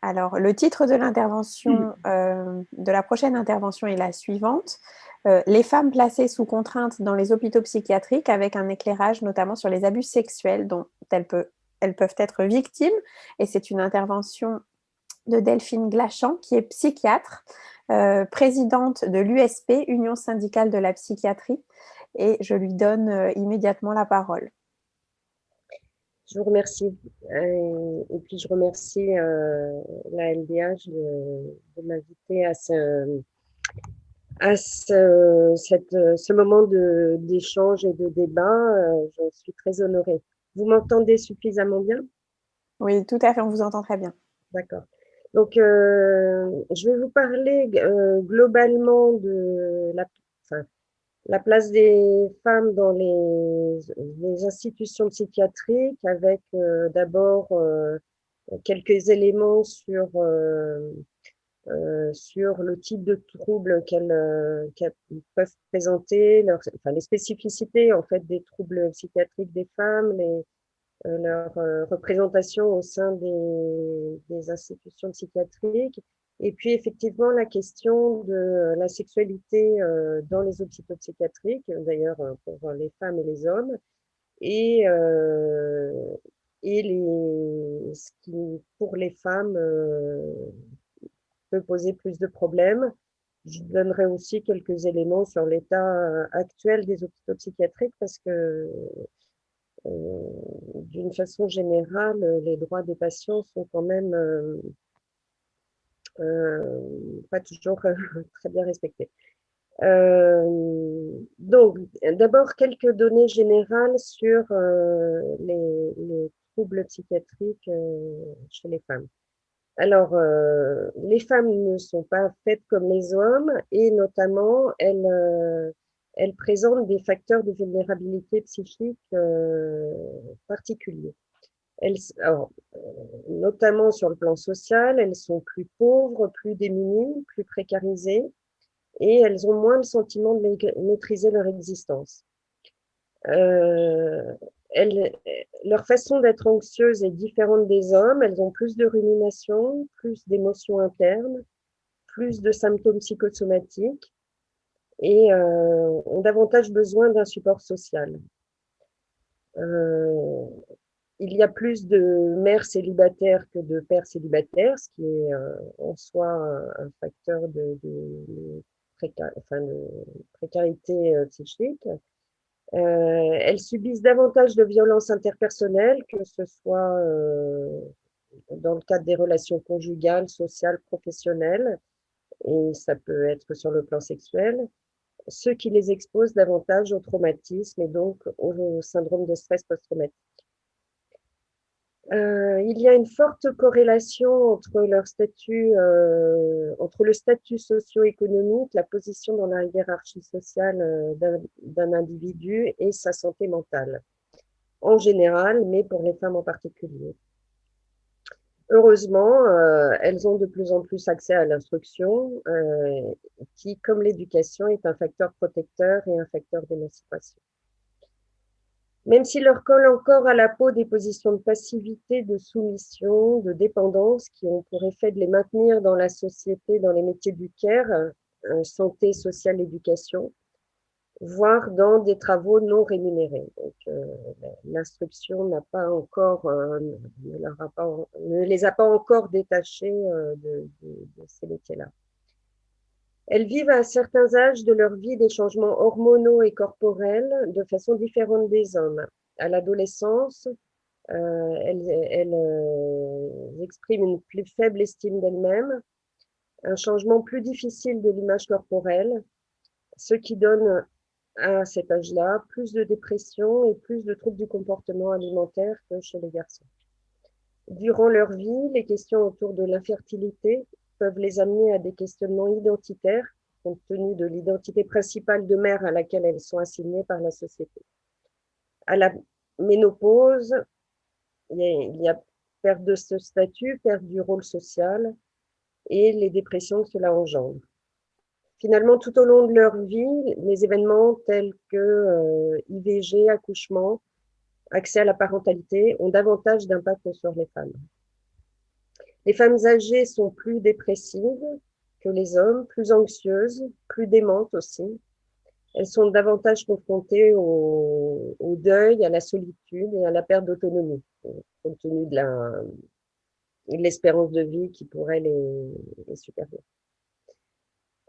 Alors, le titre de l'intervention, de la prochaine intervention est la suivante. Les femmes placées sous contrainte dans les hôpitaux psychiatriques avec un éclairage notamment sur les abus sexuels dont elles peuvent être victimes. Et c'est une intervention de Delphine Glachant, qui est psychiatre, présidente de l'USP, Union syndicale de la psychiatrie. Et je lui donne immédiatement la parole. Je vous remercie. Et puis, je remercie la LDH de m'inviter ce moment d'échange et de débat. J'en suis très honorée. Vous m'entendez suffisamment bien? Oui, tout à fait, on vous entend très bien. D'accord. Donc, je vais vous parler globalement de enfin, la place des femmes dans les institutions psychiatriques, avec d'abord quelques éléments sur le type de troubles qu'elles peuvent présenter, les spécificités en fait des troubles psychiatriques des femmes, leur représentation au sein des institutions psychiatriques, et puis effectivement la question de la sexualité dans les hôpitaux psychiatriques, d'ailleurs pour les femmes et les hommes, et, euh, ce qui pour les femmes peut poser plus de problèmes. Je donnerai aussi quelques éléments sur l'état actuel des hôpitaux psychiatriques parce que d'une façon générale, les droits des patients sont quand même pas toujours très bien respectés. Donc, d'abord, quelques données générales sur les troubles psychiatriques chez les femmes. Alors, les femmes ne sont pas faites comme les hommes et notamment, elles présentent des facteurs de vulnérabilité psychique particuliers. Alors, notamment sur le plan social, elles sont plus pauvres, plus démunies, plus précarisées et elles ont moins le sentiment de maîtriser leur existence. Euh, elles, Leur façon d'être anxieuse est différente des hommes. Elles ont plus de rumination, plus d'émotions internes, plus de symptômes psychosomatiques et ont davantage besoin d'un support social. Euh, il y a plus de mères célibataires que de pères célibataires, ce qui est en soi un facteur de précarité psychique. Elles subissent davantage de violences interpersonnelles, que ce soit dans le cadre des relations conjugales, sociales, professionnelles, et ça peut être sur le plan sexuel, ce qui les expose davantage au traumatisme et donc au syndrome de stress post-traumatique. Il y a une forte corrélation entre le statut socio-économique, la position dans la hiérarchie sociale d'un individu et sa santé mentale, en général, mais pour les femmes en particulier. Heureusement, elles ont de plus en plus accès à l'instruction, qui, comme l'éducation, est un facteur protecteur et un facteur d'émancipation. Même si leur colle encore à la peau des positions de passivité, de soumission, de dépendance, qui ont pour effet de les maintenir dans la société, dans les métiers du care, santé, sociale, éducation, voire dans des travaux non rémunérés. Donc, l'instruction n'a pas encore, ne les a pas encore détachés de ces métiers-là. Elles vivent à certains âges de leur vie des changements hormonaux et corporels de façon différente des hommes. À l'adolescence, elles expriment une plus faible estime d'elles-mêmes, un changement plus difficile de l'image corporelle, ce qui donne à cet âge-là plus de dépression et plus de troubles du comportement alimentaire que chez les garçons. Durant leur vie, les questions autour de l'infertilité peuvent les amener à des questionnements identitaires, compte tenu de l'identité principale de mère à laquelle elles sont assignées par la société. À la ménopause, il y a perte de ce statut, perte du rôle social et les dépressions que cela engendre. Finalement, tout au long de leur vie, les événements tels que IVG, accouchement, accès à la parentalité ont davantage d'impact sur les femmes. Les femmes âgées sont plus dépressives que les hommes, plus anxieuses, plus démentes aussi. Elles sont davantage confrontées au deuil, à la solitude et à la perte d'autonomie, compte tenu de l'espérance de vie qui pour elles est supérieure.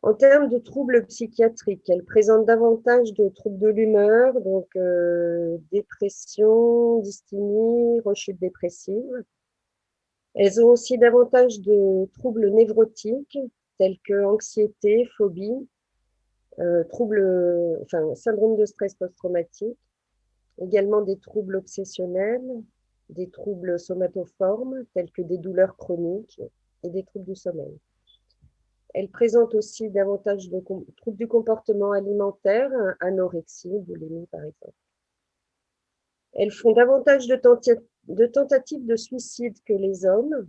En termes de troubles psychiatriques, elles présentent davantage de troubles de l'humeur, donc dépression, dysthymie, rechute dépressive. Elles ont aussi davantage de troubles névrotiques, tels que anxiété, phobie, syndrome de stress post-traumatique, également des troubles obsessionnels, des troubles somatoformes, tels que des douleurs chroniques et des troubles du sommeil. Elles présentent aussi davantage de troubles du comportement alimentaire, anorexie, boulimie par exemple. Elles font davantage de tentatives de suicide que les hommes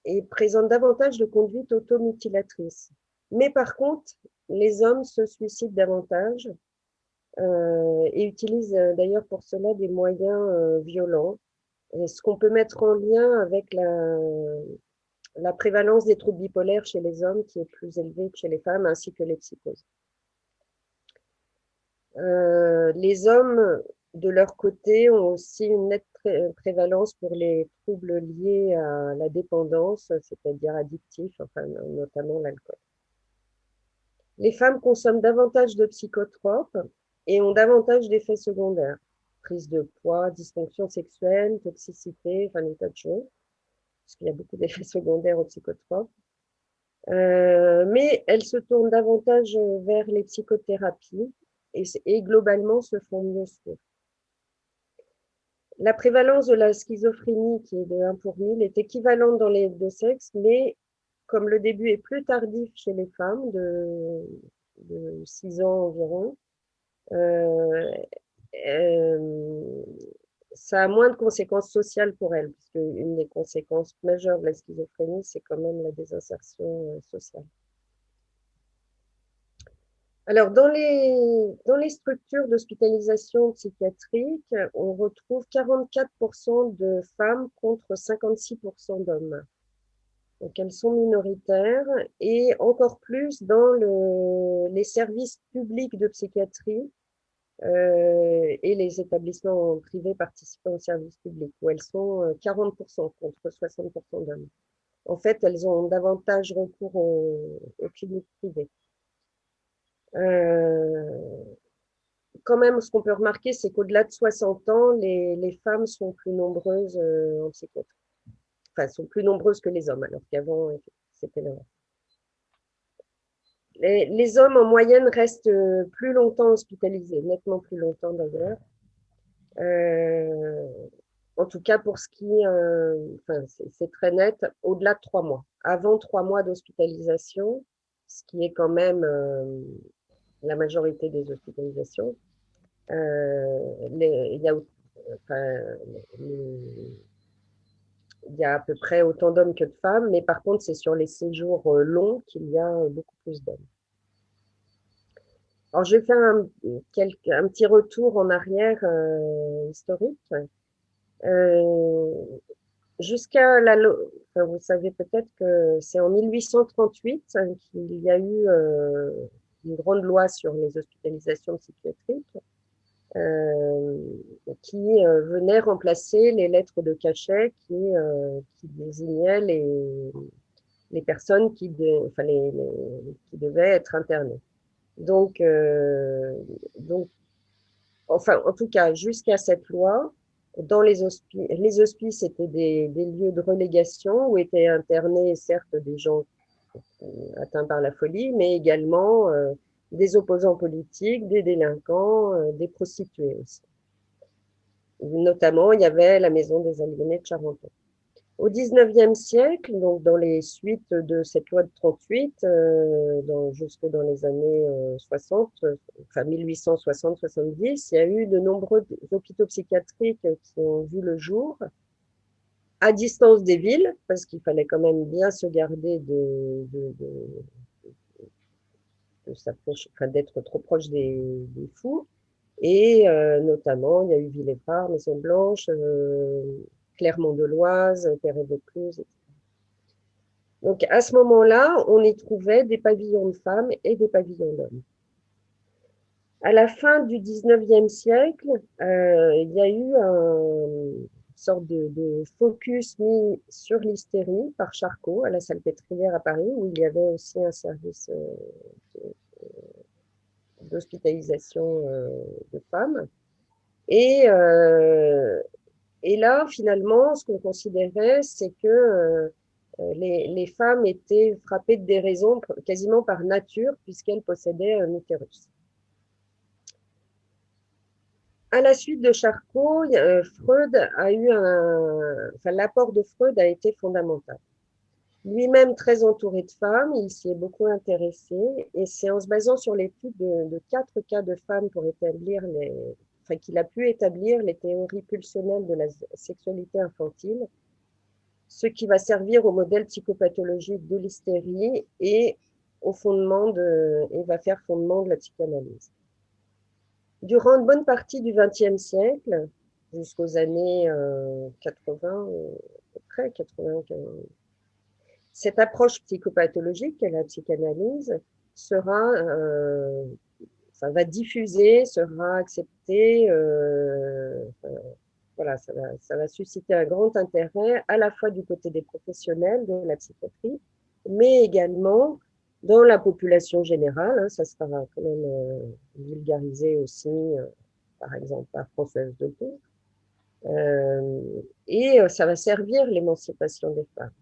et présentent davantage de conduite automutilatrice. Mais par contre, les hommes se suicident davantage et utilisent d'ailleurs pour cela des moyens violents. Et ce qu'on peut mettre en lien avec la prévalence des troubles bipolaires chez les hommes qui est plus élevée que chez les femmes, ainsi que les psychoses. Les hommes, de leur côté, ont aussi une nette prévalence pour les troubles liés à la dépendance, c'est-à-dire addictifs, enfin, notamment l'alcool. Les femmes consomment davantage de psychotropes et ont davantage d'effets secondaires. Prise de poids, dysfonction sexuelle, toxicité, enfin des tas de choses, parce qu'il y a beaucoup d'effets secondaires aux psychotropes. Mais elles se tournent davantage vers les psychothérapies et globalement se font mieux suivre. La prévalence de la schizophrénie, qui est de 1 pour 1000, est équivalente dans les deux sexes, mais comme le début est plus tardif chez les femmes, de 6 ans environ, euh, ça a moins de conséquences sociales pour elles, puisque une des conséquences majeures de la schizophrénie, c'est quand même la désinsertion sociale. Alors, dans les structures d'hospitalisation psychiatrique, on retrouve 44% de femmes contre 56% d'hommes. Donc, elles sont minoritaires et encore plus dans les services publics de psychiatrie et les établissements privés participant au service public, où elles sont 40% contre 60% d'hommes. En fait, elles ont davantage recours aux cliniques privées. Quand même, ce qu'on peut remarquer, c'est qu'au-delà de 60 ans, les femmes sont plus nombreuses en psychiatrie. Enfin, sont plus nombreuses que les hommes, alors qu'avant, c'était l'inverse. Les hommes, en moyenne, restent plus longtemps hospitalisés, nettement plus longtemps d'ailleurs. En tout cas, pour ce qui c'est très net, au-delà de 3 mois. Avant 3 mois d'hospitalisation, ce qui est quand même la majorité des hospitalisations, il y a à peu près autant d'hommes que de femmes, mais par contre, c'est sur les séjours longs qu'il y a beaucoup plus d'hommes. Alors, je vais faire un petit retour en arrière historique. Jusqu'à vous savez peut-être que c'est en 1838 qu'il y a eu une grande loi sur les hospitalisations psychiatriques qui venait remplacer les lettres de cachet qui désignaient les personnes qui devaient être internées. Donc, enfin, en tout cas, jusqu'à cette loi, dans les hospices étaient des lieux de relégation où étaient internés, certes, des gens atteints par la folie, mais également des opposants politiques, des délinquants, des prostituées aussi. Notamment, il y avait la maison des aliénés de Charenton. Au XIXe siècle, donc dans les suites de cette loi de 38, jusque dans les années 60, enfin 1860-70, il y a eu de nombreux hôpitaux psychiatriques qui ont vu le jour à distance des villes, parce qu'il fallait quand même bien se garder d'être trop proche des fous. Et notamment, il y a eu Villefort, Maison Blanche, Clermont-de-Loise, Perret-Vaucluse, etc. Donc, à ce moment-là, on y trouvait des pavillons de femmes et des pavillons d'hommes. À la fin du 19e siècle, il y a eu une sorte de focus mis sur l'hystérie par Charcot à la Salpêtrière à Paris, où il y avait aussi un service d'hospitalisation de femmes. Et, et là, finalement, ce qu'on considérait, c'est que les femmes étaient frappées de déraison quasiment par nature, puisqu'elles possédaient un utérus. À la suite de Charcot, Freud a eu l'apport de Freud a été fondamental. Lui-même très entouré de femmes, il s'y est beaucoup intéressé et c'est en se basant sur l'étude de 4 cas de femmes pour établir qu'il a pu établir les théories pulsionnelles de la sexualité infantile, ce qui va servir au modèle psychopathologique de l'hystérie et va faire fondement de la psychanalyse. Durant une bonne partie du XXe siècle, jusqu'aux années 80, à peu près 80, cette approche psychopathologique qu'est la psychanalyse va diffuser, sera acceptée. Voilà, ça va susciter un grand intérêt à la fois du côté des professionnels de la psychiatrie, mais également dans la population générale. Hein, ça sera quand même vulgarisé aussi, par exemple, par Françoise Deltour. Et ça va servir l'émancipation des femmes.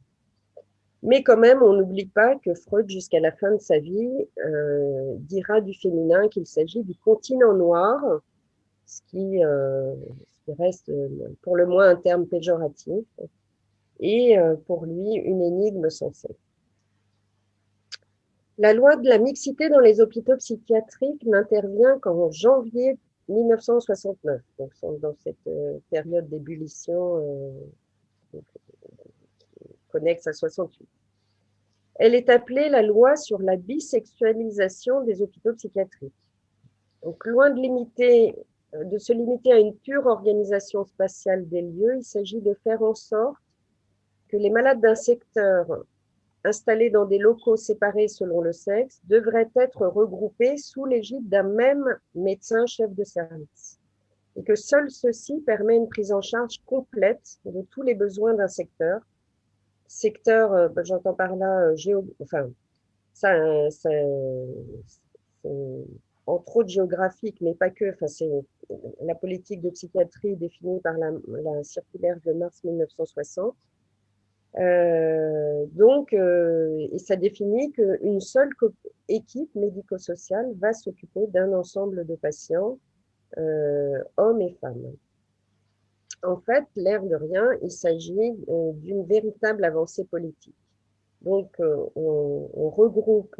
Mais quand même, on n'oublie pas que Freud, jusqu'à la fin de sa vie, dira du féminin qu'il s'agit du continent noir, ce qui reste pour le moins un terme péjoratif, et pour lui une énigme sensée. La loi de la mixité dans les hôpitaux psychiatriques n'intervient qu'en janvier 1969, donc dans cette période d'ébullition connexe à 68. Elle est appelée la loi sur la bisexualisation des hôpitaux psychiatriques. Donc, loin de se limiter à une pure organisation spatiale des lieux, il s'agit de faire en sorte que les malades d'un secteur installés dans des locaux séparés selon le sexe devraient être regroupés sous l'égide d'un même médecin chef de service. Et que seul ceci permet une prise en charge complète de tous les besoins d'un secteur. J'entends par là, c'est entre autres géographique, mais pas que. C'est la politique de psychiatrie définie par la circulaire de mars 1960. Et ça définit qu'une seule équipe médico-sociale va s'occuper d'un ensemble de patients, hommes et femmes. En fait, l'air de rien, il s'agit d'une véritable avancée politique. Donc, on regroupe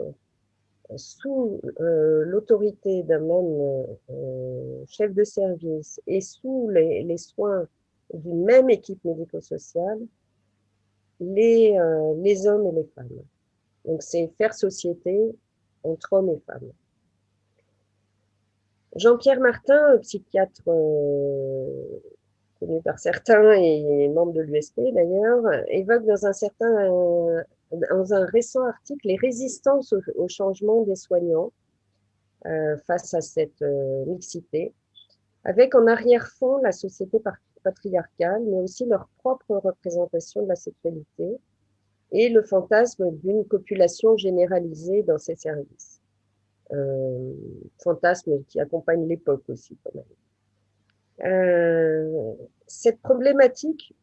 sous l'autorité d'un même chef de service et sous les soins d'une même équipe médico-sociale les hommes et les femmes. Donc, c'est faire société entre hommes et femmes. Jean-Pierre Martin, psychiatre connu par certains et membre de l'USP d'ailleurs, évoque dans un récent article les résistances au changement des soignants face à cette mixité, avec en arrière-fond la société patriarcale, mais aussi leur propre représentation de la sexualité et le fantasme d'une copulation généralisée dans ces services. Fantasme qui accompagne l'époque aussi quand même. Cette problématique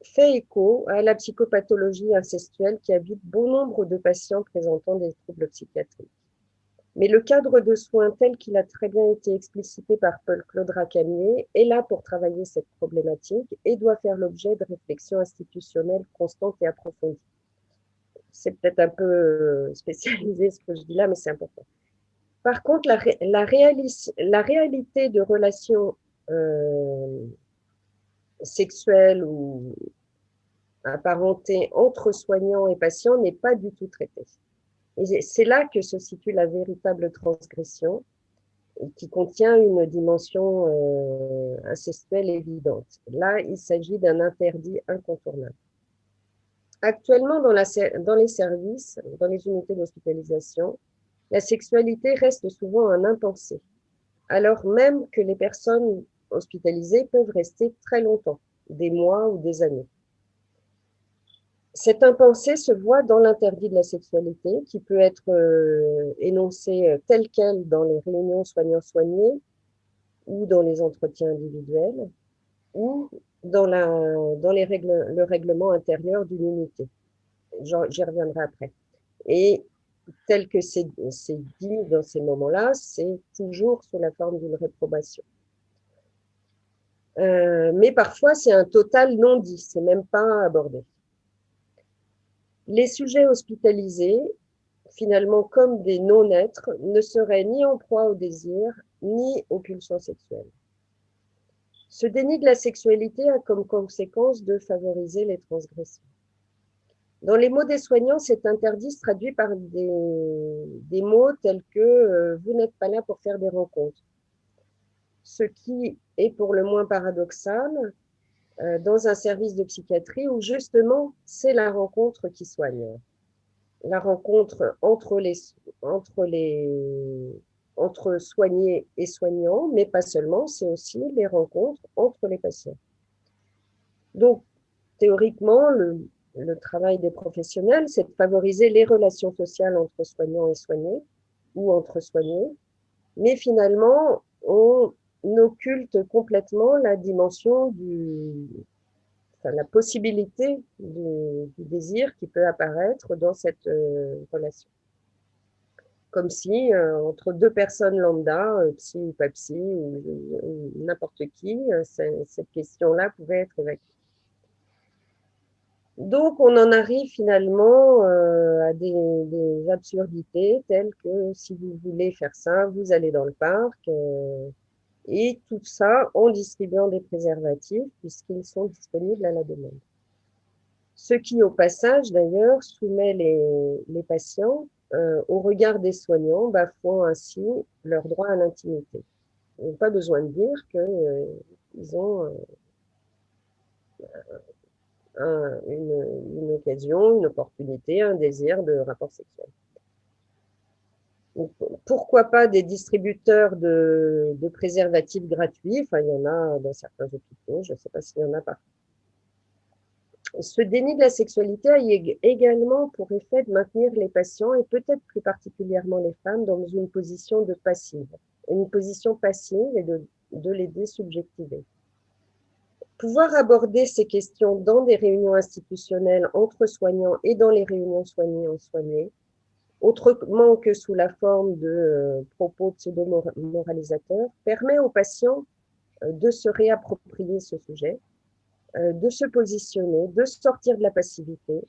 fait écho à la psychopathologie incestuelle qui habite bon nombre de patients présentant des troubles psychiatriques. Mais le cadre de soins tel qu'il a très bien été explicité par Paul-Claude Racamier est là pour travailler cette problématique et doit faire l'objet de réflexions institutionnelles constantes et approfondies. C'est peut-être un peu spécialisé ce que je dis là, mais c'est important. Par contre, la réalité de relations sexuelles ou apparentées entre soignants et patients n'est pas du tout traitée. Et c'est là que se situe la véritable transgression, qui contient une dimension incestuelle évidente. Là, il s'agit d'un interdit incontournable. Actuellement, dans les services, dans les unités d'hospitalisation, la sexualité reste souvent un impensé, alors même que les personnes hospitalisées peuvent rester très longtemps, des mois ou des années. Cet impensé se voit dans l'interdit de la sexualité, qui peut être énoncé tel quel dans les réunions soignants-soignés ou dans les entretiens individuels ou dans le règlement intérieur d'une unité. J'y reviendrai après. Et tel que c'est dit dans ces moments-là, c'est toujours sous la forme d'une réprobation. Mais parfois, c'est un total non-dit, c'est même pas abordé. Les sujets hospitalisés, finalement comme des non-êtres, ne seraient ni en proie au désir, ni aux pulsions sexuelles. Ce déni de la sexualité a comme conséquence de favoriser les transgressions. Dans les mots des soignants, cet interdit se traduit par des mots tels que vous n'êtes pas là pour faire des rencontres. Ce qui est pour le moins paradoxal dans un service de psychiatrie où justement c'est la rencontre qui soigne. La rencontre entre soignés et soignants, mais pas seulement, c'est aussi les rencontres entre les patients. Donc, théoriquement, le travail des professionnels, c'est de favoriser les relations sociales entre soignants et soignés, ou entre soignés, mais finalement, on occulte complètement la dimension la possibilité du désir qui peut apparaître dans cette relation. Comme si, entre deux personnes lambda, psy ou pas psy, ou n'importe qui, cette question-là pouvait être évacuée. Donc, on en arrive finalement à des absurdités telles que si vous voulez faire ça, vous allez dans le parc, et tout ça en distribuant des préservatifs puisqu'ils sont disponibles à la demande. Ce qui, au passage, d'ailleurs, soumet les patients au regard des soignants, bafouant ainsi leur droit à l'intimité. Ils n'ont pas besoin de dire qu'ils ont une occasion, une opportunité, un désir de rapport sexuel. Donc, pourquoi pas des distributeurs de préservatifs gratuits? Enfin, il y en a dans certains hôpitaux, je ne sais pas s'il y en a partout. Ce déni de la sexualité a également pour effet de maintenir les patients, et peut-être plus particulièrement les femmes, dans une position passive et de les désubjectiver. Pouvoir aborder ces questions dans des réunions institutionnelles entre soignants et dans les réunions soignants-soignés, autrement que sous la forme de propos pseudo-moralisateurs, permet aux patients de se réapproprier ce sujet, de se positionner, de sortir de la passivité,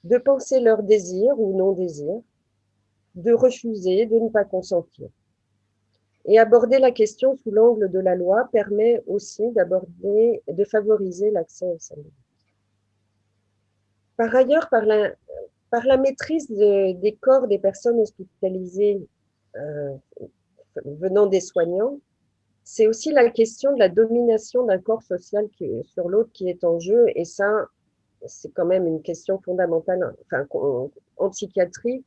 de penser leur désir ou non-désir, de refuser, de ne pas consentir. Et aborder la question sous l'angle de la loi permet aussi de favoriser l'accès au service. Par ailleurs, par la maîtrise des corps des personnes hospitalisées venant des soignants, c'est aussi la question de la domination d'un corps social sur l'autre qui est en jeu, et ça, c'est quand même une question fondamentale, enfin, en psychiatrie,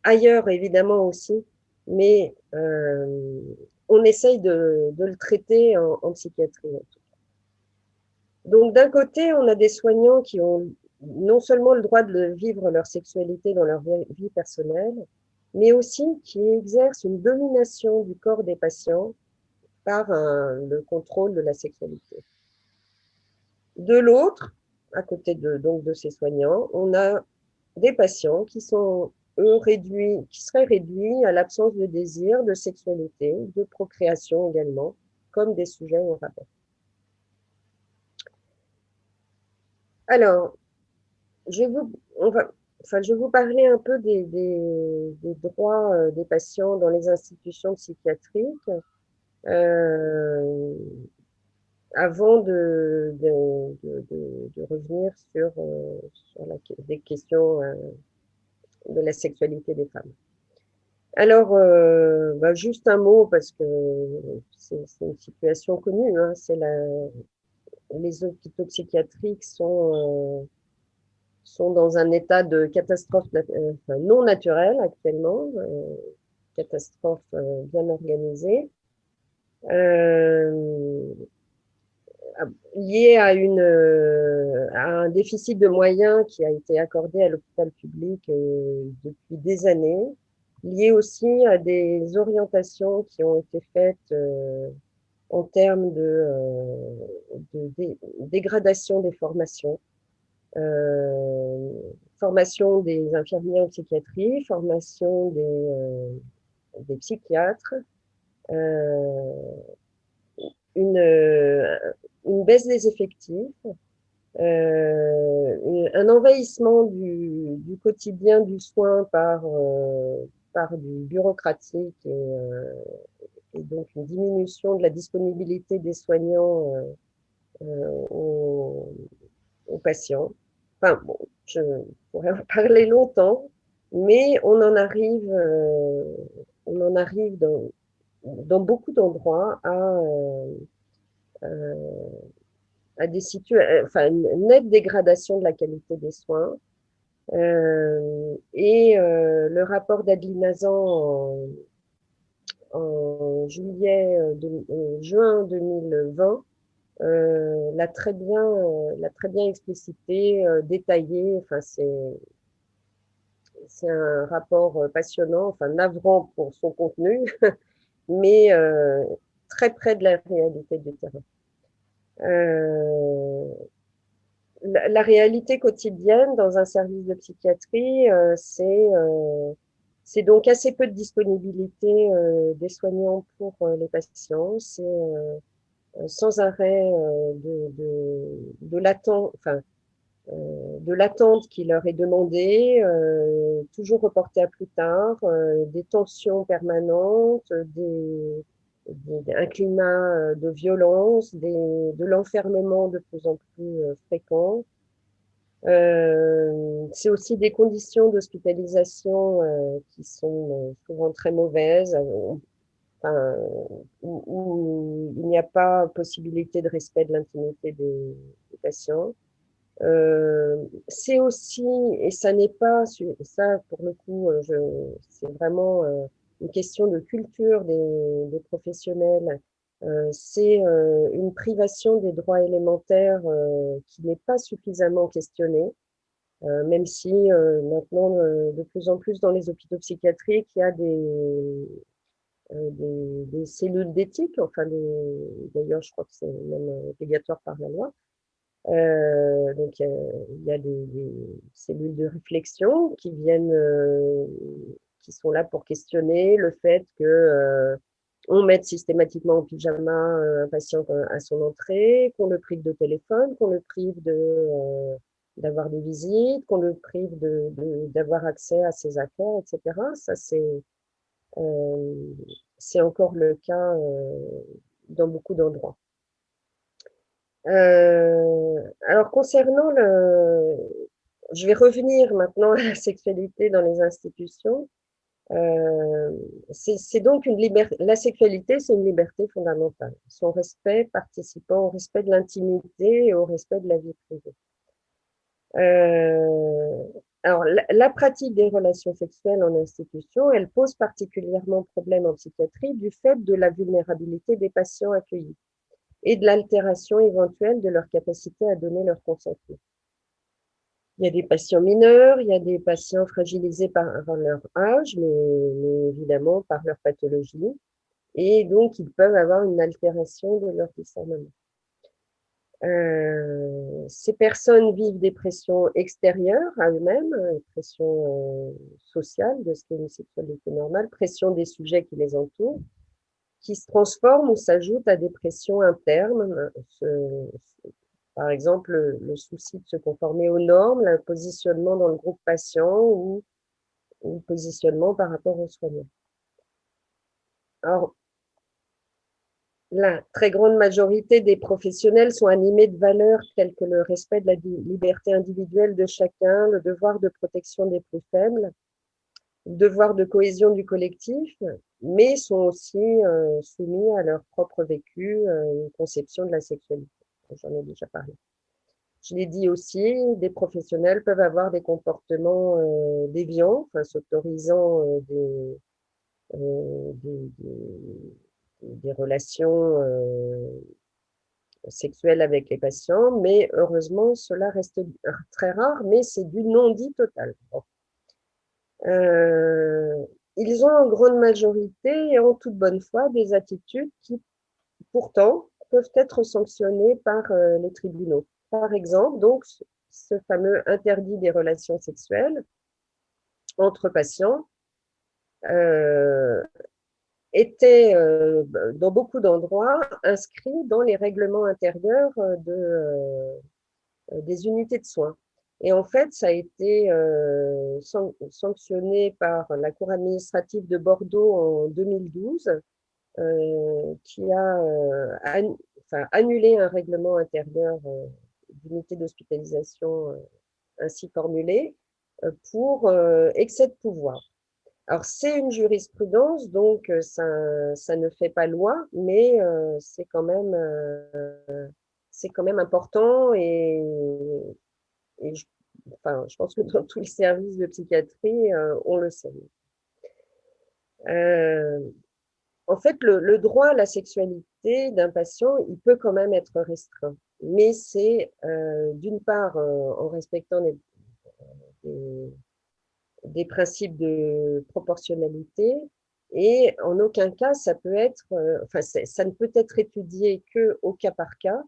ailleurs évidemment aussi, mais on essaye de le traiter en psychiatrie. Donc d'un côté, on a des soignants qui ont non seulement le droit de vivre leur sexualité dans leur vie personnelle, mais aussi qui exercent une domination du corps des patients par le contrôle de la sexualité. De l'autre, à côté donc de ces soignants, on a des patients qui sont, eux, qui seraient réduits à l'absence de désir, de sexualité, de procréation également, comme des sujets au rapport. Alors, je vais vous parler un peu des droits des patients dans les institutions psychiatriques. Avant de revenir sur des questions de la sexualité des femmes. Alors, juste un mot, parce que c'est une situation connue, hein, les hôpitaux psychiatriques sont sont dans un état de catastrophe non naturelle actuellement, catastrophe bien organisée, liée à un déficit de moyens qui a été accordé à l'hôpital public depuis des années, lié aussi à des orientations qui ont été faites en termes de dégradation des formations. Formation des infirmiers en psychiatrie, formation des psychiatres, une, une baisse des effectifs, un envahissement du quotidien du soin par du bureaucratique et donc une diminution de la disponibilité des soignants aux, aux patients. Enfin, bon, je pourrais en parler longtemps, mais on en arrive dans beaucoup d'endroits à enfin, une nette dégradation de la qualité des soins. Le rapport d'Adli Nazan en juin 2020 l'a très bien explicité, détaillé. Enfin, c'est un rapport passionnant, enfin navrant pour son contenu, mais très près de la réalité du terrain. La réalité quotidienne dans un service de psychiatrie, c'est donc assez peu de disponibilité des soignants pour les patients. C'est sans arrêt de l'attente qui leur est demandée, toujours reportée à plus tard, des tensions permanentes, un climat de violence, de l'enfermement de plus en plus fréquent. C'est aussi des conditions d'hospitalisation qui sont souvent très mauvaises, enfin, où il n'y a pas possibilité de respect de l'intimité des patients. C'est aussi, et ça n'est pas, ça pour le coup, c'est vraiment une question de culture des professionnels. C'est une privation des droits élémentaires qui n'est pas suffisamment questionnée, même si maintenant, de plus en plus dans les hôpitaux psychiatriques, il y a des cellules d'éthique, enfin, d'ailleurs, je crois que c'est même obligatoire par la loi. Donc, il y a des cellules de réflexion qui sont là pour questionner le fait que on mette systématiquement en pyjama un patient à son entrée, qu'on le prive de téléphone, qu'on le prive d'avoir des visites, qu'on le prive d'avoir accès à ses affaires, etc. Ça, euh, c'est encore le cas dans beaucoup d'endroits. Alors concernant je vais revenir maintenant à la sexualité dans les institutions. C'est donc la sexualité, c'est une liberté fondamentale. Son respect participant au respect de l'intimité et au respect de la vie privée. Alors, la pratique des relations sexuelles en institution, elle pose particulièrement problème en psychiatrie du fait de la vulnérabilité des patients accueillis et de l'altération éventuelle de leur capacité à donner leur consentement. Il y a des patients mineurs, il y a des patients fragilisés par leur âge, mais évidemment par leur pathologie, et donc ils peuvent avoir une altération de leur discernement. Ces personnes vivent des pressions extérieures à eux-mêmes, pression sociale de ce qu'est une sexualité normale, pression des sujets qui les entourent, qui se transforment ou s'ajoutent à des pressions internes, par exemple le souci de se conformer aux normes, le positionnement dans le groupe patient ou le positionnement par rapport aux soignants. Alors, la très grande majorité des professionnels sont animés de valeurs telles que le respect de la liberté individuelle de chacun, le devoir de protection des plus faibles, le devoir de cohésion du collectif, mais sont aussi soumis à leur propre vécu, une conception de la sexualité. J'en ai déjà parlé. Je l'ai dit aussi, des professionnels peuvent avoir des comportements déviants, enfin, s'autorisant des relations sexuelles avec les patients, mais heureusement, cela reste très rare, mais c'est du non-dit total. Bon. Ils ont en grande majorité et en toute bonne foi des attitudes qui, pourtant, peuvent être sanctionnées par les tribunaux. Par exemple, donc, ce fameux interdit des relations sexuelles entre patients était, dans beaucoup d'endroits, inscrit dans les règlements intérieurs des unités de soins. Et en fait, ça a été sanctionné par la Cour administrative de Bordeaux en 2012, qui a annulé un règlement intérieur d'unité d'hospitalisation ainsi formulé pour excès de pouvoir. Alors, c'est une jurisprudence, donc ça ne fait pas loi, mais c'est quand même important et je pense que dans tous les services de psychiatrie, on le sait. Euh, En fait, le droit à la sexualité d'un patient, il peut quand même être restreint, mais c'est d'une part en respectant des, des principes de proportionnalité et en aucun cas ça peut être, enfin ça ne peut être étudié que au cas par cas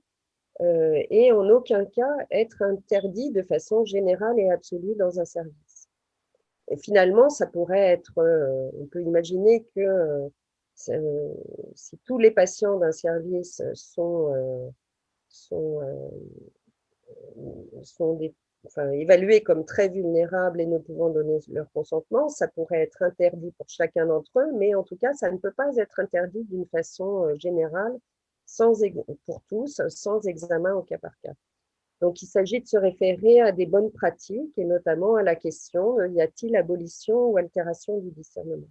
et en aucun cas être interdit de façon générale et absolue dans un service. Et finalement, ça pourrait être, on peut imaginer que si tous les patients d'un service sont, sont des, enfin, évalués comme très vulnérables et ne pouvant donner leur consentement, ça pourrait être interdit pour chacun d'entre eux, mais en tout cas, ça ne peut pas être interdit d'une façon générale pour tous, sans examen au cas par cas. Donc, il s'agit de se référer à des bonnes pratiques et notamment à la question, y a-t-il abolition ou altération du discernement?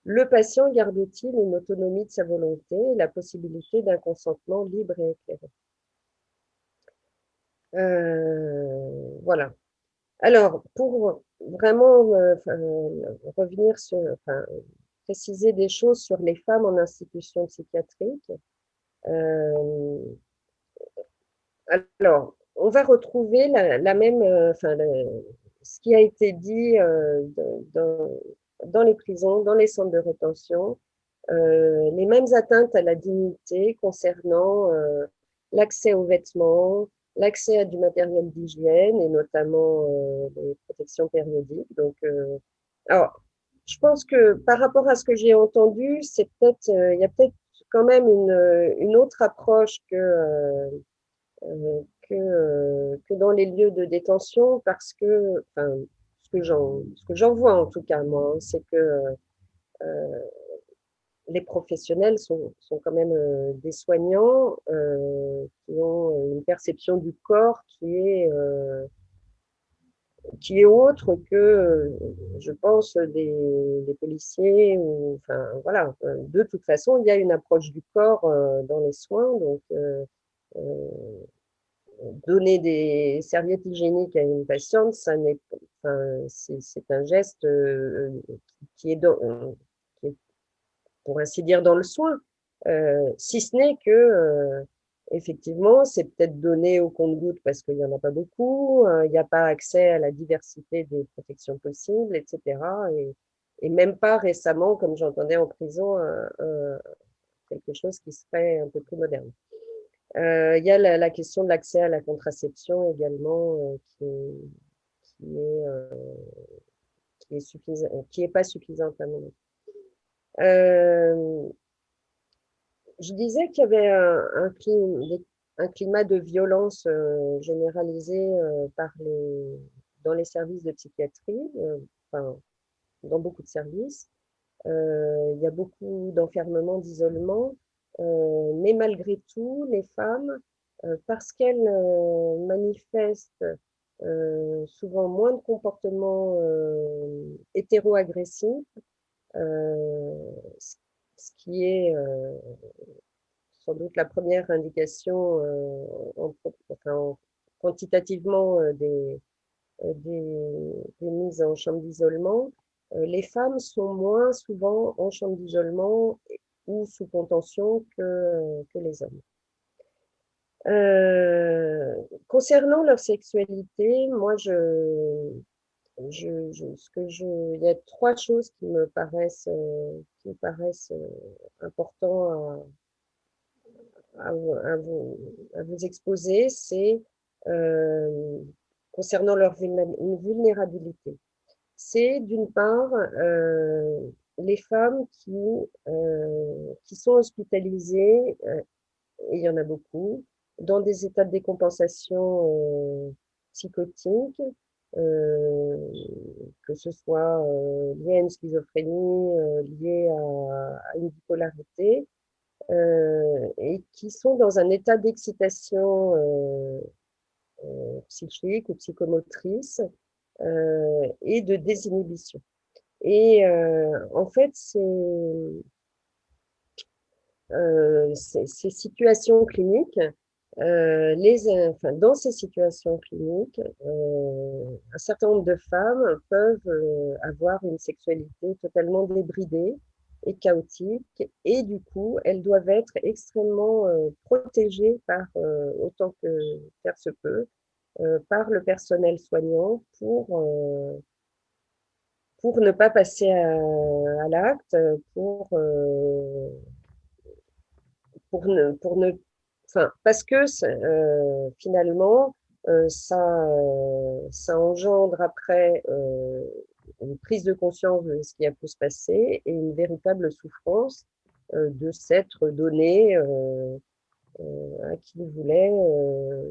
Le patient garde-t-il une autonomie de sa volonté et la possibilité d'un consentement libre et éclairé? Voilà. Alors, pour vraiment revenir sur, préciser des choses sur les femmes en institution psychiatrique, euh, alors, on va retrouver la même, ce qui a été dit dans les prisons, dans les centres de rétention, les mêmes atteintes à la dignité concernant l'accès aux vêtements, l'accès à du matériel d'hygiène et notamment les protections périodiques. Donc, alors, je pense que par rapport à ce que j'ai entendu, c'est peut-être, il y a peut-être quand même une autre approche que dans les lieux de détention parce que, enfin, ce que j'en vois en tout cas, moi, c'est que les professionnels sont quand même des soignants qui ont une perception du corps qui est autre que, je pense, des policiers. Ou, enfin, voilà. De toute façon, il y a une approche du corps dans les soins. Donc, donner des serviettes hygiéniques à une patiente, ça n'est, enfin, c'est un geste qui est, qui est, pour ainsi dire, dans le soin. Si ce n'est que, effectivement, c'est peut-être donné au compte-gouttes parce qu'il n'y en a pas beaucoup, il n'y a pas accès à la diversité des protections possibles, etc. Et même pas récemment, comme j'entendais en prison, quelque chose qui serait un peu plus moderne. Il y a la question de l'accès à la contraception également, qui est, euh, qui est qui est pas suffisante à mon avis. Euh, je disais qu'il y avait un climat de violence généralisé dans les services de psychiatrie, enfin, dans beaucoup de services. Il y a beaucoup d'enfermement, d'isolement, mais malgré tout, les femmes, parce qu'elles manifestent souvent moins de comportements hétéro-agressifs, ce qui est sans doute la première indication enfin, quantitativement des mises en chambre d'isolement, les femmes sont moins souvent en chambre d'isolement ou sous contention que les hommes. Concernant leur sexualité, moi, il y a trois choses qui me paraissent importantes à vous exposer. C'est concernant leur vulnérabilité. C'est d'une part les femmes qui sont hospitalisées, et il y en a beaucoup, dans des états de décompensation psychotique, que ce soit lié à une schizophrénie, lié à une bipolarité, et qui sont dans un état d'excitation psychique ou psychomotrice et de désinhibition. Et en fait, ces situations cliniques, dans ces situations cliniques, un certain nombre de femmes peuvent avoir une sexualité totalement débridée et chaotique, et du coup, elles doivent être extrêmement protégées autant que faire se peut, par le personnel soignant pour ne pas passer à l'acte, pour ne, enfin, parce que finalement, ça engendre après une prise de conscience de ce qui a pu se passer et une véritable souffrance de s'être donné à qui il voulait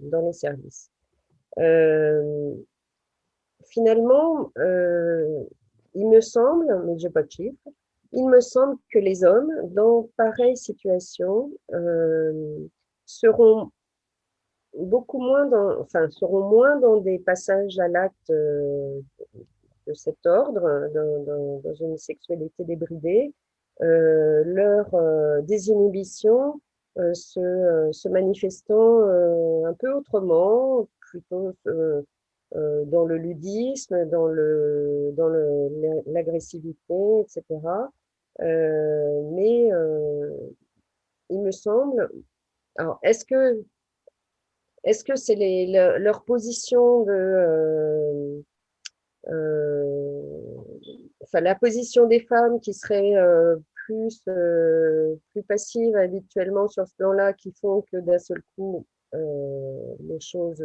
dans les services. Finalement, il me semble, mais je n'ai pas de chiffres, il me semble que les hommes, dans pareille situation, seront seront moins dans des passages à l'acte de cet ordre, dans une sexualité débridée. Leur désinhibition se manifestant un peu autrement, plutôt dans le ludisme, dans l'agressivité, etc. Mais il me semble, alors est-ce que c'est leur position enfin la position des femmes qui serait plus passive habituellement sur ce plan-là, qui font que d'un seul coup les choses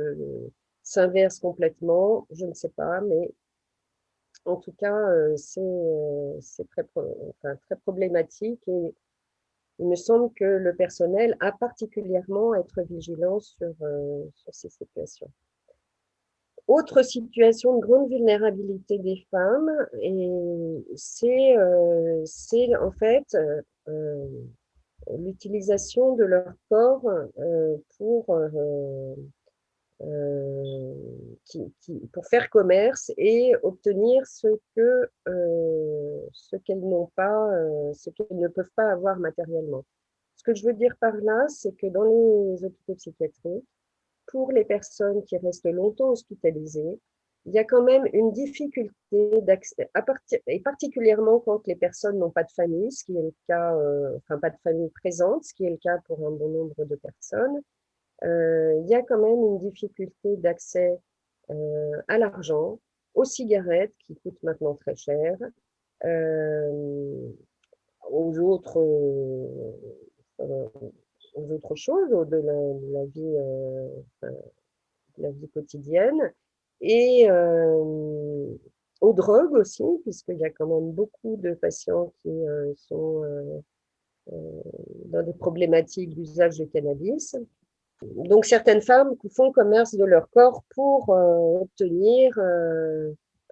s'inversent complètement, je ne sais pas, mais en tout cas c'est très problématique, et il me semble que le personnel a particulièrement à être vigilant sur ces situations. Autre situation de grande vulnérabilité des femmes, et c'est en fait l'utilisation de leur corps pour faire commerce et obtenir ce qu'elles n'ont pas, ce qu'elles ne peuvent pas avoir matériellement. Ce que je veux dire par là, c'est que dans les hôpitaux psychiatriques, pour les personnes qui restent longtemps hospitalisées, il y a quand même une difficulté d'accès, et particulièrement quand les personnes n'ont pas de famille, ce qui est le cas, enfin pas de famille présente, ce qui est le cas pour un bon nombre de personnes. Il y a quand même une difficulté d'accès à l'argent, aux cigarettes qui coûtent maintenant très cher, aux autres, euh, aux autres choses de la vie quotidienne, et aux drogues aussi, puisqu'il y a quand même beaucoup de patients qui sont dans des problématiques d'usage de cannabis. Donc certaines femmes font commerce de leur corps pour obtenir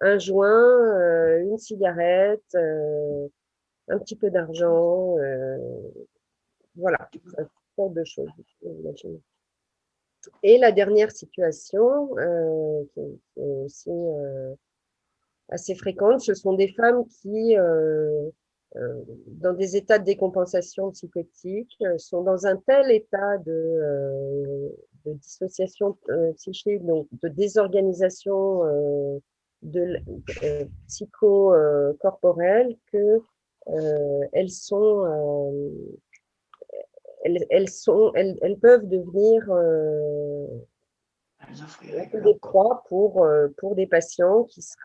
un joint, une cigarette, un petit peu d'argent, voilà, un tas de choses. Et la dernière situation, qui est aussi assez fréquente, ce sont des femmes qui, dans des états de décompensation psychotique, sont dans un tel état dissociation psychique, donc de désorganisation psycho-corporelle, que elles peuvent devenir un peu des proies pour des patients qui sont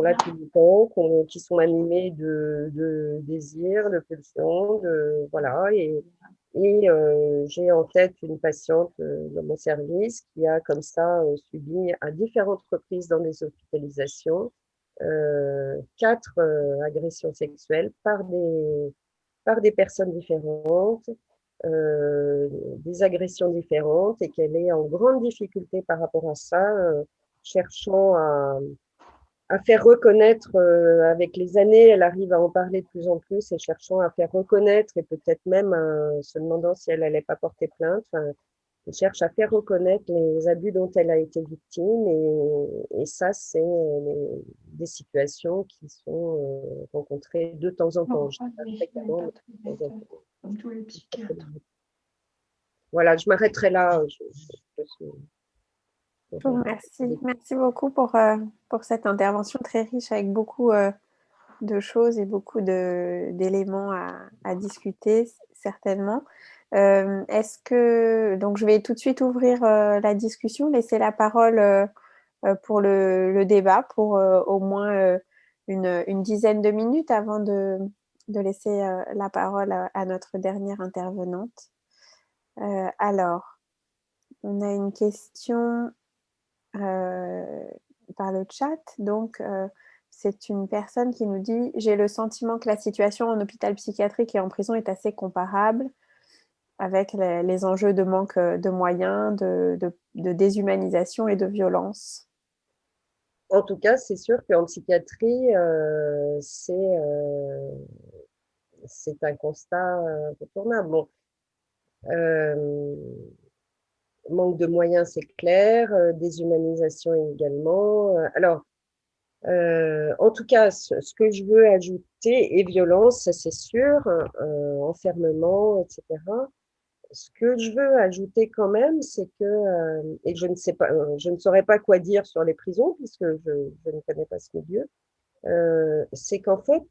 là tout le temps, qui sont animés de désirs, de pulsions, voilà. Et j'ai en tête une patiente dans mon service qui a comme ça subi à différentes reprises dans des hospitalisations 4 agressions sexuelles par des personnes différentes, des agressions différentes, et qu'elle est en grande difficulté par rapport à ça, cherchant à faire reconnaître, avec les années, elle arrive à en parler de plus en plus, et cherchant à faire reconnaître, et peut-être même se demandant si elle n'allait pas porter plainte. Enfin, elle cherche à faire reconnaître les abus dont elle a été victime, et ça, c'est des situations qui sont rencontrées de temps en temps. Je dis pas fréquemment, mais de temps en temps. Comme tous les psychiatres. Voilà, je m'arrêterai là. Je vous remercie. Merci beaucoup pour cette intervention très riche avec beaucoup de choses et beaucoup d'éléments à discuter, certainement. Est-ce que... Donc, je vais tout de suite ouvrir la discussion, laisser la parole pour le débat, pour au moins une dizaine de minutes avant de laisser la parole à notre dernière intervenante. Alors, on a une question par le chat. Donc, c'est une personne qui nous dit « J'ai le sentiment que la situation en hôpital psychiatrique et en prison est assez comparable avec les enjeux de manque de moyens, de déshumanisation et de violence. » En tout cas, c'est sûr qu'en psychiatrie, c'est un constat incontournable. Bon, manque de moyens, c'est clair, déshumanisation également. Alors, en tout cas, ce que je veux ajouter, et violence, ça c'est sûr, enfermement, etc. Ce que je veux ajouter quand même, c'est que, et je ne sais pas, je ne saurais pas quoi dire sur les prisons, puisque je ne connais pas ce milieu, c'est qu'en fait,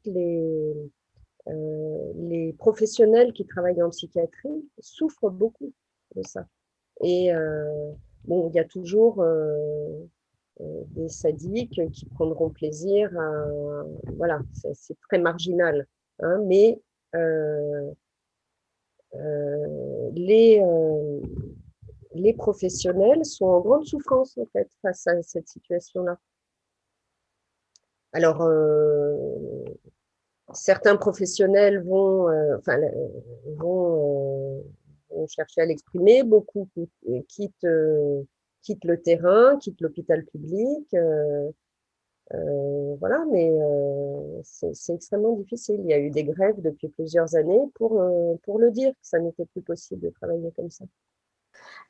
les professionnels qui travaillent en psychiatrie souffrent beaucoup de ça. Et bon, il y a toujours des sadiques qui prendront plaisir à, voilà, c'est très marginal, hein, mais euh, les professionnels sont en grande souffrance en fait face à cette situation-là. Alors, certains professionnels vont chercher à l'exprimer, beaucoup quittent le terrain, quittent l'hôpital public, voilà, mais c'est extrêmement difficile. Il y a eu des grèves depuis plusieurs années pour le dire que ça n'était plus possible de travailler comme ça.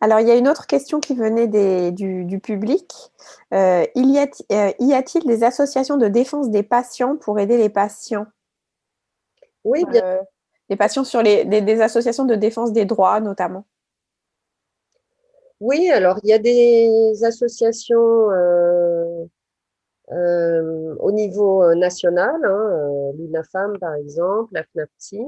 Alors, il y a une autre question qui venait du public. Y a-t-il des associations de défense des patients pour aider les patients? Oui, bien. Les patients sur des associations de défense des droits, notamment. Oui, alors il y a des associations au niveau national, hein, l'UNAFAM par exemple, la FNAPTI,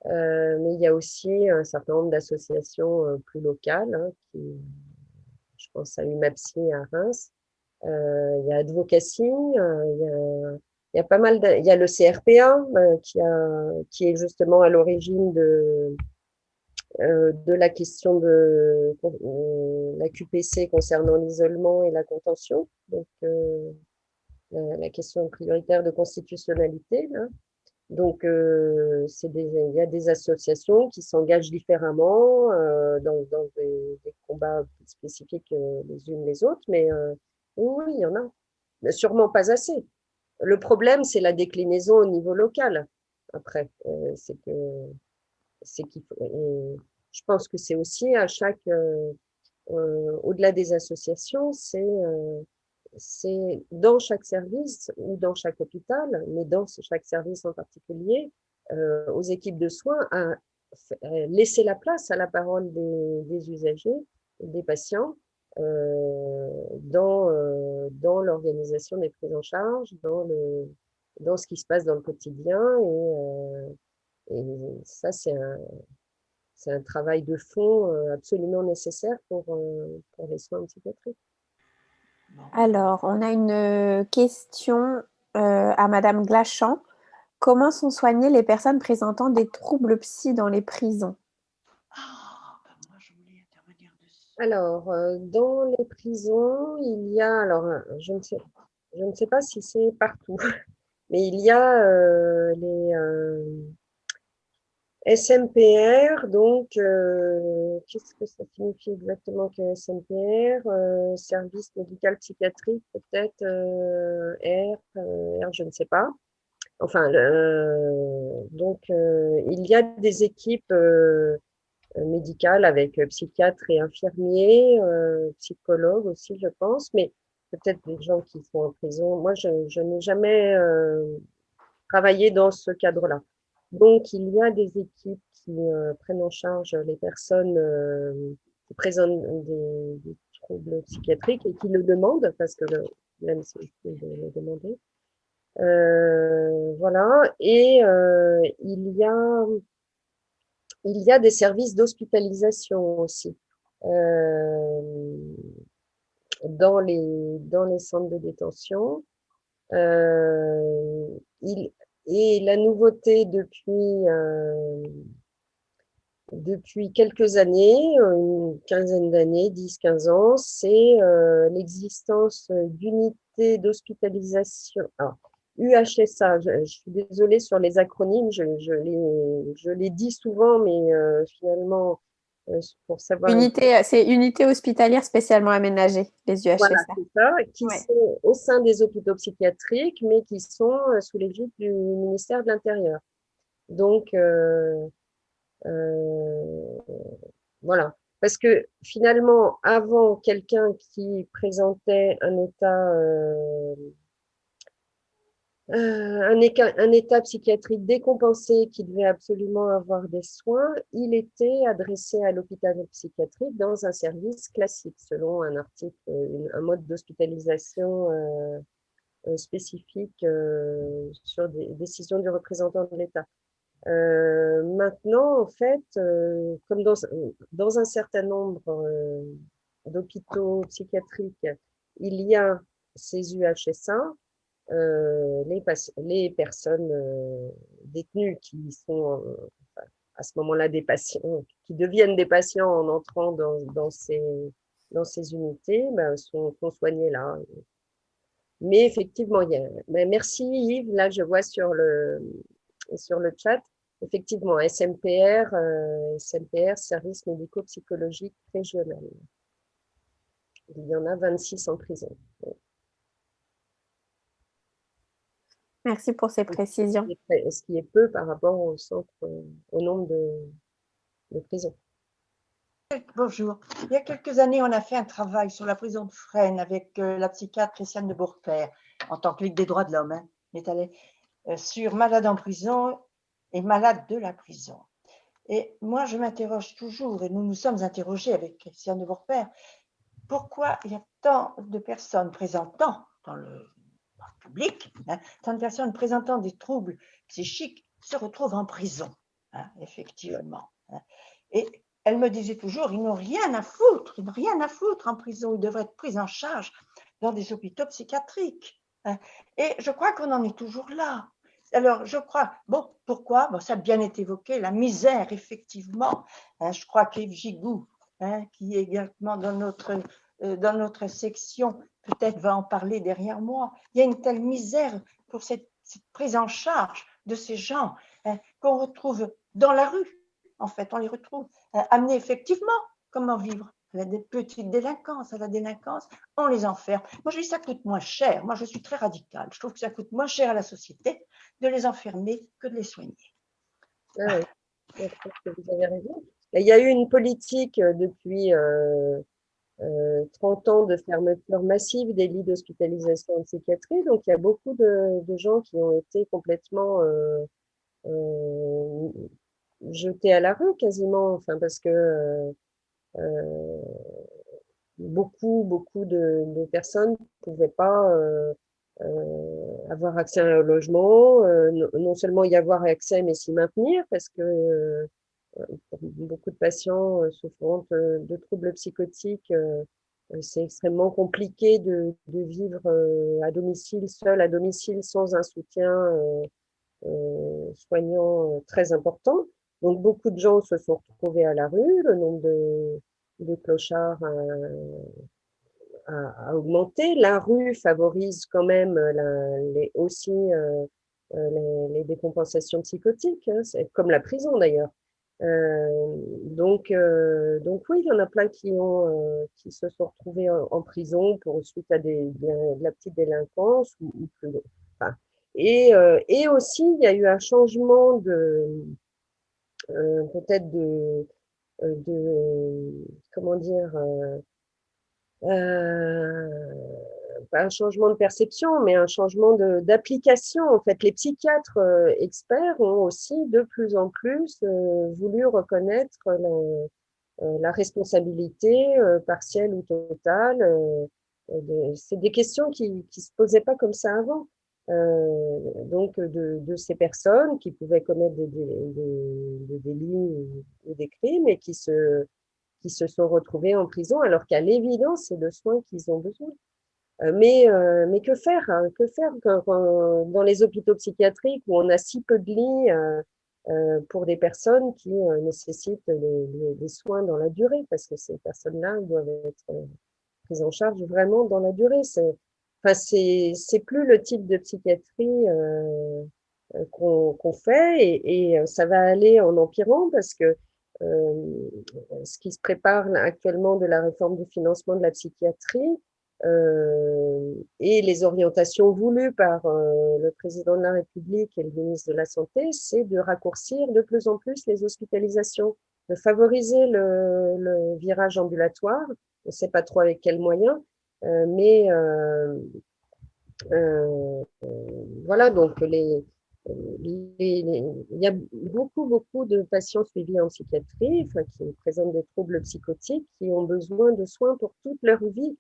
mais il y a aussi un certain nombre d'associations plus locales, hein, je pense à UMAPSI à Reims. Il y a Advocacy, il y a pas mal il y a le CRPA qui est justement à l'origine de la question de la QPC concernant l'isolement et la contention, donc la question prioritaire de constitutionnalité, là. Donc, il y a des associations qui s'engagent différemment dans des combats plus spécifiques les unes les autres, mais oui, il y en a. Mais sûrement pas assez. Le problème, c'est la déclinaison au niveau local. Après, c'est qu'il faut. Je pense que c'est aussi à chaque, au-delà des associations, c'est dans chaque service ou dans chaque hôpital, mais dans chaque service en particulier, aux équipes de soins, à laisser la place à la parole des usagers, des patients, dans l'organisation des prises en charge, dans ce qui se passe dans le quotidien. Et ça, c'est un travail de fond absolument nécessaire pour les soins en psychiatrie. Alors, on a une question à Madame Glachan. Comment sont soignées les personnes présentant des troubles psy dans les prisons? Moi, je voulais intervenir dessus. Alors, dans les prisons, il y a, alors, je ne sais pas si c'est partout, mais il y a les SMPR, donc, qu'est-ce que ça signifie exactement que SMPR? Service médical psychiatrique, peut-être, R, je ne sais pas. Enfin, donc, il y a des équipes médicales avec psychiatres et infirmiers, psychologues aussi, je pense, mais peut-être des gens qui sont en prison. Moi, je n'ai jamais travaillé dans ce cadre-là. Donc, il y a des équipes qui prennent en charge les personnes qui présentent des troubles psychiatriques et qui le demandent, parce que même c'est de le demander. Voilà. Et il y a des services d'hospitalisation aussi dans les centres de détention. Euh, il, et la nouveauté depuis quelques années, une quinzaine d'années, 10-15 ans, c'est l'existence d'unités d'hospitalisation. Alors, UHSA, je suis désolée sur les acronymes, je les dis souvent, mais finalement, pour savoir. C'est unité hospitalière spécialement aménagée, les Voilà, UHSA. c'est ça, qui Ouais. sont au sein des hôpitaux psychiatriques, mais qui sont sous l'égide du ministère de l'Intérieur. Donc, euh, voilà. Parce que finalement, avant, quelqu'un qui présentait un état psychiatrique décompensé qui devait absolument avoir des soins, il était adressé à l'hôpital psychiatrique dans un service classique, selon un article, un mode d'hospitalisation spécifique sur des décisions du représentant de l'État. Maintenant, en fait, comme dans un certain nombre d'hôpitaux psychiatriques, il y a ces UHSA, les personnes détenues qui sont à ce moment-là des patients, qui deviennent des patients en entrant dans ces unités, ben, sont soignés là. Mais effectivement, merci Yves, là je vois sur le chat, effectivement, SMPR, Service médico-psychologique régional. Il y en a 26 en prison. Merci pour ces précisions. Ce qui est peu par rapport au nombre de prisons. Bonjour. Il y a quelques années, on a fait un travail sur la prison de Fresnes avec la psychiatre Christiane de Bourpère, en tant que Ligue des droits de l'homme. On est allé sur malades en prison et malades de la prison. Et moi, je m'interroge toujours, et nous nous sommes interrogés avec Christiane de Bourpère, pourquoi il y a tant de personnes présentant dans le public, tant de personnes présentant des troubles psychiques se retrouvent en prison, effectivement. Et elle me disait toujours, ils n'ont rien à foutre, en prison, ils devraient être pris en charge dans des hôpitaux psychiatriques. Et je crois qu'on en est toujours là. Alors, je crois, bon, pourquoi? Bon, ça a bien été évoqué, la misère, effectivement. Je crois qu'Yves Gigou, qui est également dans notre section, peut-être va en parler derrière moi. Il y a une telle misère pour cette prise en charge de ces gens qu'on retrouve dans la rue. En fait, on les retrouve amenés effectivement comment vivre à la petite délinquance, à la délinquance, on les enferme. Moi, je dis ça coûte moins cher. Moi, je suis très radicale. Je trouve que ça coûte moins cher à la société de les enfermer que de les soigner. Ah oui, je pense que vous avez raison. Il y a eu une politique depuis 30 ans de fermeture massive des lits d'hospitalisation en psychiatrie. Donc, il y a beaucoup de gens qui ont été complètement jetés à la rue quasiment, enfin parce que beaucoup de personnes ne pouvaient pas avoir accès à un logement, non seulement y avoir accès, mais s'y maintenir, parce que pour beaucoup de patients souffrant de troubles psychotiques, c'est extrêmement compliqué de vivre à domicile, seul à domicile, sans un soutien soignant très important. Donc beaucoup de gens se sont retrouvés à la rue, le nombre de clochards a augmenté. La rue favorise quand même aussi les décompensations psychotiques, hein, c'est comme la prison d'ailleurs. Donc oui, il y en a plein qui se sont retrouvés en prison suite à de la petite délinquance ou plus. Enfin, et aussi, il y a eu un changement peut-être comment dire, pas un changement de perception, mais un changement d'application. En fait, les psychiatres experts ont aussi de plus en plus voulu reconnaître la responsabilité partielle ou totale. C'est des questions qui se posaient pas comme ça avant. Donc, de ces personnes qui pouvaient commettre des délits ou des crimes et qui se sont retrouvés en prison, alors qu'à l'évidence, c'est de soins qu'ils ont besoin. Mais que faire, hein, que faire dans les hôpitaux psychiatriques où on a si peu de lits pour des personnes qui nécessitent des soins dans la durée, parce que ces personnes-là doivent être prises en charge vraiment dans la durée. Enfin, c'est plus le type de psychiatrie qu'on fait et ça va aller en empirant parce que euh, ce qui se prépare actuellement de la réforme du financement de la psychiatrie et les orientations voulues par le président de la République et le ministre de la Santé, c'est de raccourcir de plus en plus les hospitalisations, de favoriser le virage ambulatoire. On ne sait pas trop avec quels moyens, mais voilà, donc il y a beaucoup de patients suivis en psychiatrie, enfin, qui présentent des troubles psychotiques, qui ont besoin de soins pour toute leur vie.